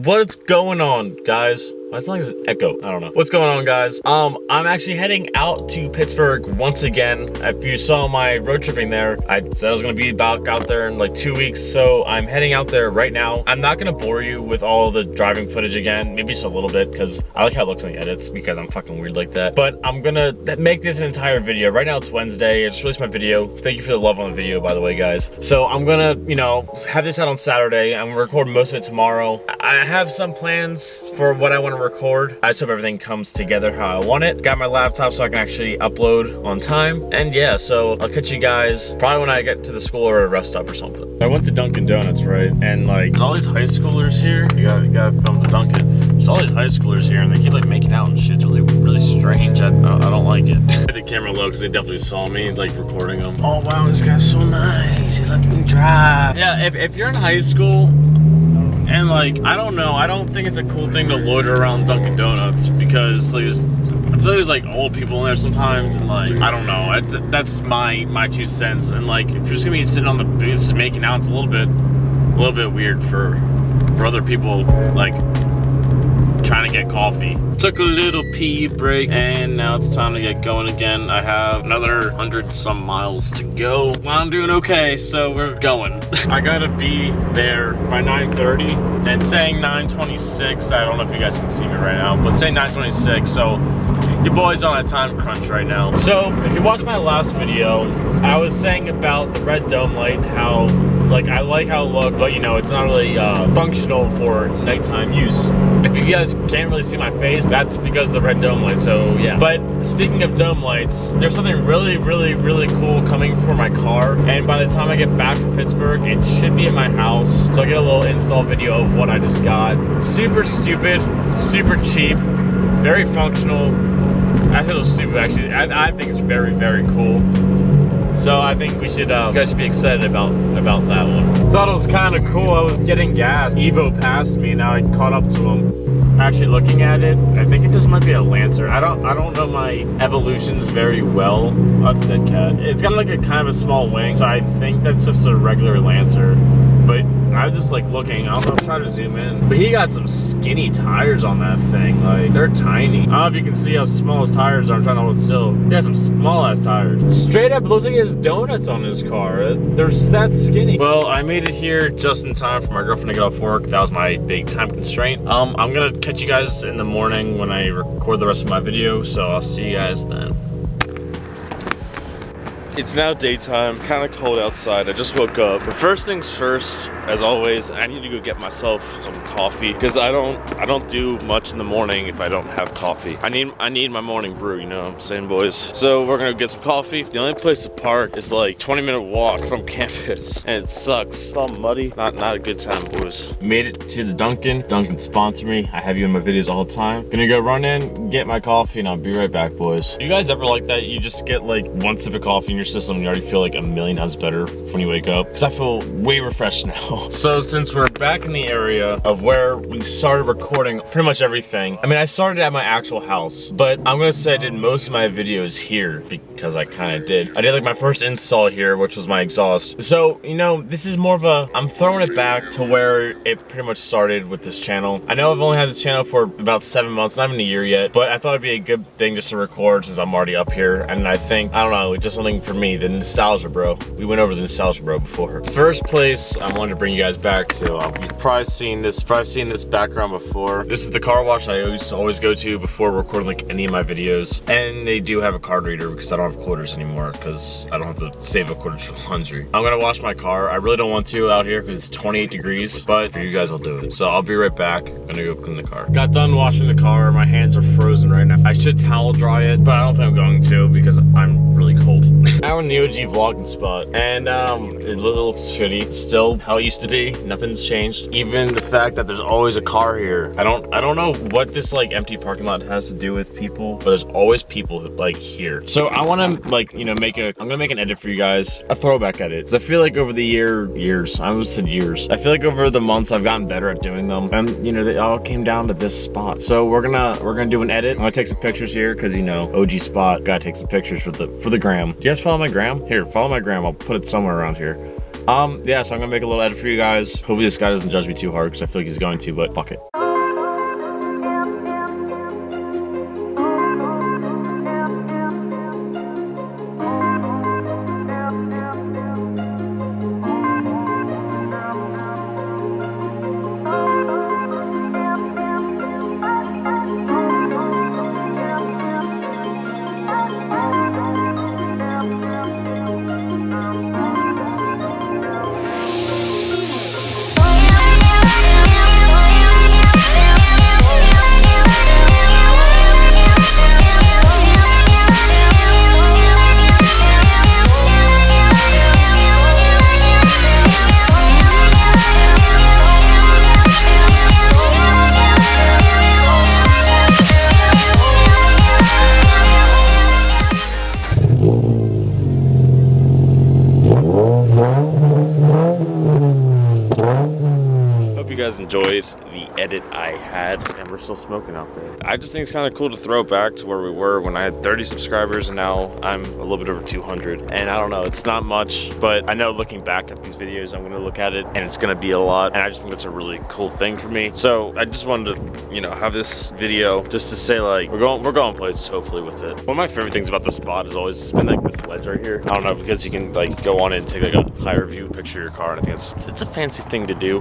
What's going on, guys? That's like an echo. I don't know. What's going on, guys? I'm actually heading out to Pittsburgh once again. If you saw my road tripping there, I said I was gonna be back out there in like 2 weeks, so I'm heading out there right now. I'm not gonna bore you with all the driving footage again, maybe just a little bit, because I like how it looks in the edits, because I'm fucking weird like that. But I'm gonna make this an entire video. Right now it's Wednesday. I just released my video. Thank you for the love on the video, by the way, guys. So I'm gonna, have this out on Saturday. I'm gonna record most of it tomorrow. I have some plans for what I want to record. I just hope everything comes together how I want it. Got my laptop so I can actually upload on time. And yeah, so I'll catch you guys probably when I get to the school or a rest stop or something. I went to Dunkin' Donuts, right? And like, there's all these high schoolers here. You gotta film the Dunkin'. There's all these high schoolers here and they keep like making out and shit. It's really strange. I don't like it. I had the camera low because they definitely saw me like recording them. Oh wow, this guy's so nice. He let me drive. Yeah, if you're in high school, and like, I don't know, I don't think it's a cool thing to loiter around Dunkin' Donuts because like, I feel like there's like old people in there sometimes, and like, I don't know, that's my 2 cents. And like, if you're just gonna be sitting on the booth just making out, it's a little bit weird for other people like trying to get coffee. Took a little pee break and now it's time to get going again. I have another 100 some miles to go. I'm doing okay, so we're going. I gotta be there by 9:30 and saying 9:26. I don't know if you guys can see me right now, but saying 9:26, so your boy's on a time crunch right now. So if you watched my last video, I was saying about the red dome light, how like I like how it looked, but it's not really functional for nighttime use. If you guys can't really see my face, that's because of the red dome light, so yeah. But speaking of dome lights, there's something really cool coming for my car, and by the time I get back from Pittsburgh, it should be in my house. So I'll get a little install video of what I just got. Super stupid, super cheap, very functional. I feel stupid actually. I think it's very cool. So I think we should, you guys should be excited about that one. Thought it was kind of cool. I was getting gas. Evo passed me. Now I caught up to him. Actually looking at it, I think it just might be a Lancer. I don't know my evolutions very well. Oh, it's a dead cat. It's got like a kind of a small wing, so I think that's just a regular Lancer. But I was just like looking, I'll try to zoom in. But he got some skinny tires on that thing. Like, they're tiny. I don't know if you can see how small his tires are. I'm trying to hold it still. He got some small ass tires. Straight up, it looks like he has donuts on his car. They're that skinny. Well, I made it here just in time for my girlfriend to get off work. That was my big time constraint. I'm gonna catch you guys in the morning when I record the rest of my video. So I'll see you guys then. It's now daytime, kind of cold outside. I just woke up. But first things first, as always, I need to go get myself some coffee because I don't do much in the morning if I don't have coffee. I need my morning brew, you know what I'm saying, boys? So we're gonna get some coffee. The only place to park is like 20-minute walk from campus, and it sucks. It's all muddy. Not a good time, boys. Made it to the Dunkin'. Dunkin' sponsor me. I have you in my videos all the time. Gonna go run in, get my coffee, and I'll be right back, boys. You guys ever like that? You just get like one sip of coffee in your system and you already feel like a million times better when you wake up? Because I feel way refreshed now. So since we're back in the area of where we started recording pretty much everything, I mean, I started at my actual house, but I'm gonna say I did most of my videos here because I kind of did. I did like my first install here, which was my exhaust. So, this is more of I'm throwing it back to where it pretty much started with this channel. I know I've only had this channel for about 7 months, not even a year yet, but I thought it'd be a good thing just to record since I'm already up here. And I think, I don't know, it's just something for me, the nostalgia, bro. We went over the nostalgia, bro, before. First place I wanted to bring you guys back to. You've probably seen this background before. This is the car wash I used to always go to before recording like any of my videos. And they do have a card reader because I don't have quarters anymore because I don't have to save a quarters for laundry. I'm gonna wash my car. I really don't want to out here because it's 28 degrees, but for you guys, I'll do it. So I'll be right back. I'm gonna go clean the car. Got done washing the car. My hands are frozen right now. I should towel dry it, but I don't think I'm going to because I'm really cold. Now we're in the OG vlogging spot, and it looks shitty. Still how it used to be. Nothing's changed. Even the fact that there's always a car here. I don't know what this like empty parking lot has to do with people, but there's always people like here. So I want to like I'm gonna make an edit for you guys, a throwback edit, because I feel like over the years, I almost said years. I feel like over the months I've gotten better at doing them, and they all came down to this spot. So we're gonna do an edit. I'm gonna take some pictures here because OG spot. Gotta take some pictures for the gram. Do you guys follow my gram? Here, follow my gram. I'll put it somewhere around here. Yeah, so I'm gonna make a little edit for you guys. Hopefully this guy doesn't judge me too hard because I feel like he's going to, but fuck it. guys enjoyed the edit I had. And we're still smoking out there. I just think it's kind of cool to throw it back to where we were when I had 30 subscribers and now I'm a little bit over 200. And I don't know, it's not much, but I know looking back at these videos, I'm gonna look at it and it's gonna be a lot. And I just think that's a really cool thing for me. So I just wanted to, you know, have this video just to say like, we're going places hopefully with it. One of my favorite things about the spot has always just been like this ledge right here. I don't know, because you can like go on it and take like a higher view picture of your car. And I think it's a fancy thing to do.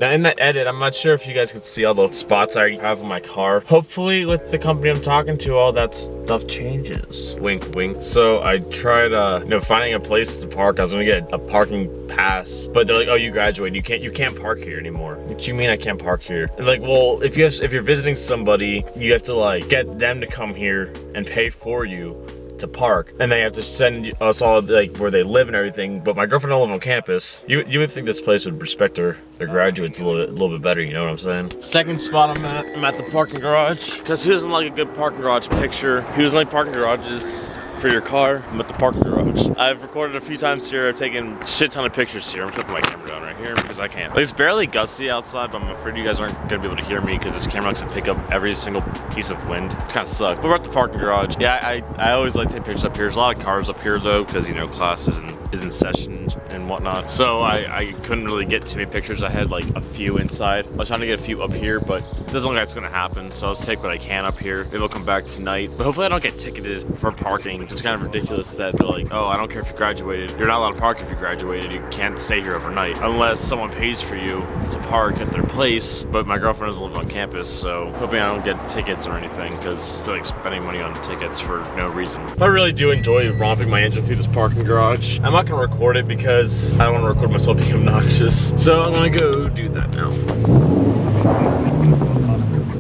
Now in that edit, I'm not sure if you guys could see all the spots I have in my car. Hopefully with the company I'm talking to, all that stuff changes. Wink, wink. So I tried, you know, finding a place to park. I was gonna get a parking pass, but they're like, oh, you graduated. You can't park here anymore. What do you mean I can't park here? And like, well, if you're visiting somebody, you have to like get them to come here and pay for you to park, and they have to send us all like where they live and everything. But my girlfriend don't live on campus. You would think this place would respect their graduates a little bit better, you know what I'm saying? Second spot I'm at the parking garage, because who doesn't like a good parking garage picture? Who doesn't like parking garages for your car? I'm at the parking garage. I've recorded a few times here. I've taken a shit ton of pictures here. I'm just putting my camera down right here because I can't. Like, it's barely gusty outside, but I'm afraid you guys aren't gonna be able to hear me because this camera likes to pick up every single piece of wind. It kind of sucks. But we're at the parking garage. Yeah, I always like to take pictures up here. There's a lot of cars up here though, because you know class is in session and whatnot. So I couldn't really get too many pictures. I had like a few inside. I was trying to get a few up here, but it doesn't look like it's gonna happen. So let's take what I can up here. Maybe I'll come back tonight. But hopefully I don't get ticketed for parking. It's kind of ridiculous that they're like, oh, I don't care if you graduated. You're not allowed to park if you graduated. You can't stay here overnight unless someone pays for you to park at their place. But my girlfriend doesn't live on campus, so hoping I don't get tickets or anything, because I feel like spending money on tickets for no reason. But I really do enjoy romping my engine through this parking garage. I'm not gonna record it because I don't want to record myself being obnoxious. So I'm gonna go do that now.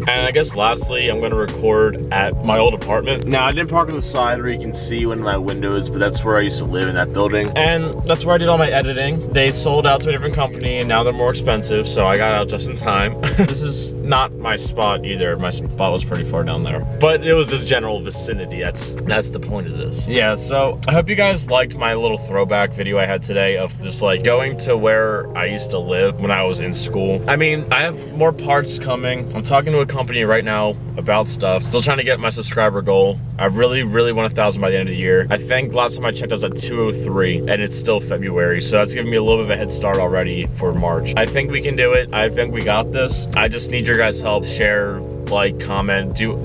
And I guess lastly, I'm gonna record at my old apartment. Now, I didn't park on the side where you can see one of my windows, but that's where I used to live, in that building. And that's where I did all my editing. They sold out to a different company and now they're more expensive, so I got out just in time. This is not my spot either. My spot was pretty far down there. But it was this general vicinity. That's the point of this. Yeah, so I hope you guys liked my little throwback video I had today of just like going to where I used to live when I was in school. I mean, I have more parts coming. I'm talking to a company right now about stuff. Still trying to get my subscriber goal. I really want 1,000 by the end of the year. I think last time I checked I was at 203 and it's still February, so that's giving me a little bit of a head start already for March. I think we can do it. I think we got this. I just need your guys' help. Share, like, comment, do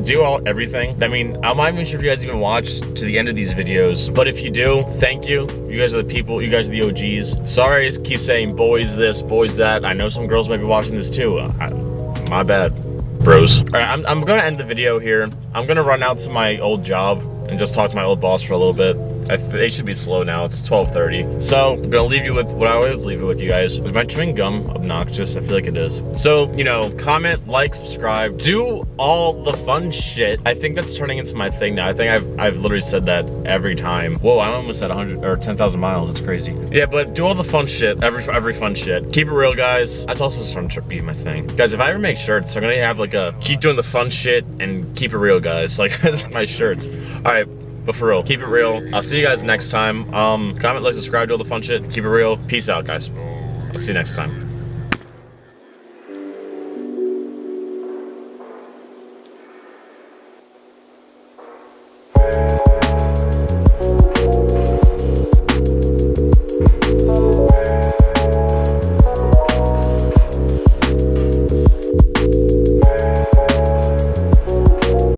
everything. I mean, I'm not even sure if you guys even watch to the end of these videos, but if you do, thank you. You guys are the people. You guys are the OGs. Sorry I keep saying boys this, boys that. I know some girls might be watching this too. My bad, bros. All right, I'm gonna end the video here. I'm gonna run out to my old job and just talk to my old boss for a little bit. They should be slow now. It's 12:30. So I'm gonna leave you with what I always leave it with you guys. Is my chewing gum obnoxious? I feel like it is. So, you know, comment, like, subscribe, do all the fun shit. I think that's turning into my thing now. I think I've literally said that every time. Whoa, I'm almost at 100 or 10,000 miles. That's crazy. Yeah, but do all the fun shit. Every fun shit. Keep it real, guys. That's also starting to be my thing. Guys, if I ever make shirts, I'm gonna have like a keep doing the fun shit and keep it real, guys. Like, that's my shirts. All right. But for real, keep it real. I'll see you guys next time. Comment, like, subscribe, do all the fun shit. Keep it real. Peace out, guys. I'll see you next time.